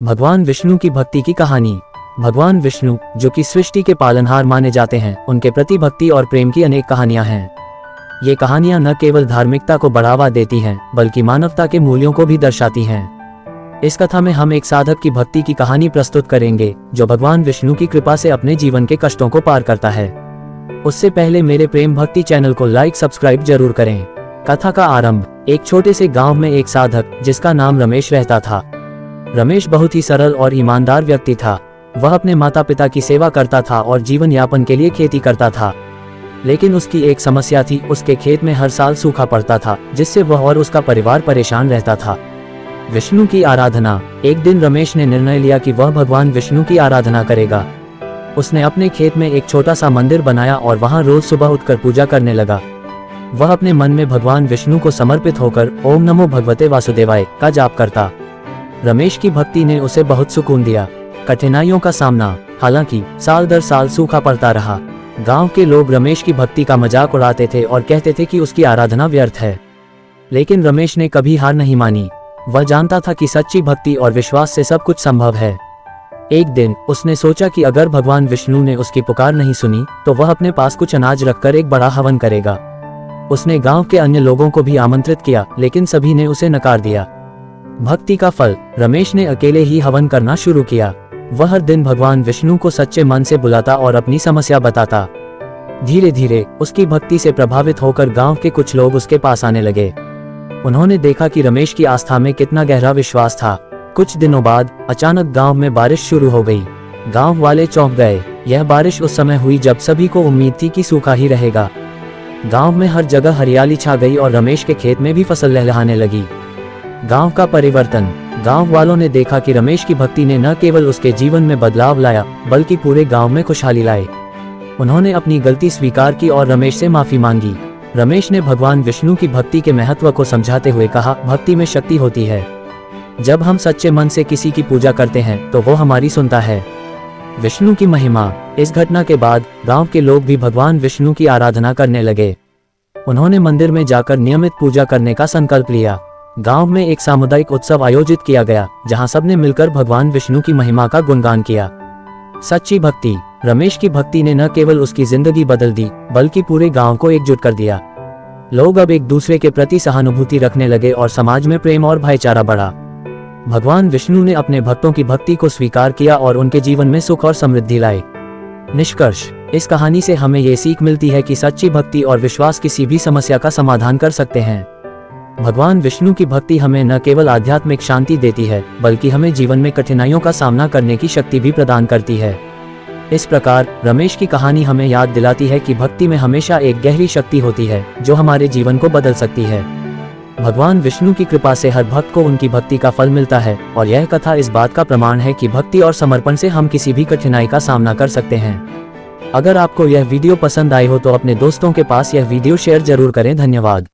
भगवान विष्णु की भक्ति की कहानी। भगवान विष्णु, जो कि सृष्टि के पालनहार माने जाते हैं, उनके प्रति भक्ति और प्रेम की अनेक कहानियां हैं। ये कहानियां न केवल धार्मिकता को बढ़ावा देती हैं, बल्कि मानवता के मूल्यों को भी दर्शाती हैं। इस कथा में हम एक साधक की भक्ति की कहानी प्रस्तुत करेंगे, जो भगवान विष्णु की कृपा से अपने जीवन के कष्टों को पार करता है। उससे पहले मेरे प्रेम भक्ति चैनल को लाइक सब्सक्राइब जरूर करें। कथा का आरंभ। एक छोटे से गांव में एक साधक, जिसका नाम रमेश, रहता था। रमेश बहुत ही सरल और ईमानदार व्यक्ति था। वह अपने माता पिता की सेवा करता था और जीवन यापन के लिए खेती करता था। लेकिन उसकी एक समस्या थी, उसके खेत में हर साल सूखा पड़ता था, जिससे वह और उसका परिवार परेशान रहता था। विष्णु की आराधना। एक दिन रमेश ने निर्णय लिया कि वह भगवान विष्णु की आराधना करेगा। उसने अपने खेत में एक छोटा सा मंदिर बनाया और वहां रोज सुबह उठकर पूजा करने लगा। वह अपने मन में भगवान विष्णु को समर्पित होकर ओम नमो भगवते वासुदेवाय का जाप करता। रमेश की भक्ति ने उसे बहुत सुकून दिया। कठिनाइयों का सामना। हालांकि साल दर साल सूखा पड़ता रहा। गांव के लोग रमेश की भक्ति का मजाक उड़ाते थे और कहते थे कि उसकी आराधना व्यर्थ है। लेकिन रमेश ने कभी हार नहीं मानी। वह जानता था कि सच्ची भक्ति और विश्वास से सब कुछ संभव है। एक दिन उसने सोचा कि अगर भगवान विष्णु ने उसकी पुकार नहीं सुनी, तो वह अपने पास कुछ अनाज रखकर एक बड़ा हवन करेगा। उसने गांव के अन्य लोगों को भी आमंत्रित किया, लेकिन सभी ने उसे नकार दिया। भक्ति का फल। रमेश ने अकेले ही हवन करना शुरू किया। वह हर दिन भगवान विष्णु को सच्चे मन से बुलाता और अपनी समस्या बताता। धीरे धीरे उसकी भक्ति से प्रभावित होकर गांव के कुछ लोग उसके पास आने लगे। उन्होंने देखा कि रमेश की आस्था में कितना गहरा विश्वास था। कुछ दिनों बाद अचानक गांव में बारिश शुरू हो गई। गांव वाले चौंक गए। यह बारिश उस समय हुई जब सभी को उम्मीद थी कि सूखा ही रहेगा। गांव में हर जगह हरियाली छा गई और रमेश के खेत में भी फसल लहलहाने लगी। गांव का परिवर्तन। गांव वालों ने देखा कि रमेश की भक्ति ने न केवल उसके जीवन में बदलाव लाया, बल्कि पूरे गांव में खुशहाली लाई। उन्होंने अपनी गलती स्वीकार की और रमेश से माफी मांगी। रमेश ने भगवान विष्णु की भक्ति के महत्व को समझाते हुए कहा, भक्ति में शक्ति होती है। जब हम सच्चे मन से किसी की पूजा करते हैं, तो वो हमारी सुनता है। विष्णु की महिमा। इस घटना के बाद गांव के लोग भी भगवान विष्णु की आराधना करने लगे। उन्होंने मंदिर में जाकर नियमित पूजा करने का संकल्प लिया। गांव में एक सामुदायिक उत्सव आयोजित किया गया, जहां सबने मिलकर भगवान विष्णु की महिमा का गुणगान किया। सच्ची भक्ति। रमेश की भक्ति ने न केवल उसकी जिंदगी बदल दी, बल्कि पूरे गांव को एकजुट कर दिया। लोग अब एक दूसरे के प्रति सहानुभूति रखने लगे और समाज में प्रेम और भाईचारा बढ़ा। भगवान विष्णु ने अपने भक्तों की भक्ति को स्वीकार किया और उनके जीवन में सुख और समृद्धि लाई। निष्कर्ष। इस कहानी से हमें ये सीख मिलती है कि सच्ची भक्ति और विश्वास किसी भी समस्या का समाधान कर सकते हैं। भगवान विष्णु की भक्ति हमें न केवल आध्यात्मिक शांति देती है, बल्कि हमें जीवन में कठिनाइयों का सामना करने की शक्ति भी प्रदान करती है। इस प्रकार रमेश की कहानी हमें याद दिलाती है कि भक्ति में हमेशा एक गहरी शक्ति होती है, जो हमारे जीवन को बदल सकती है। भगवान विष्णु की कृपा से हर भक्त को उनकी भक्ति का फल मिलता है, और यह कथा इस बात का प्रमाण है कि भक्ति और समर्पण से हम किसी भी कठिनाई का सामना कर सकते हैं। अगर आपको यह वीडियो पसंद आई हो तो अपने दोस्तों के पास यह वीडियो शेयर जरूर करें। धन्यवाद।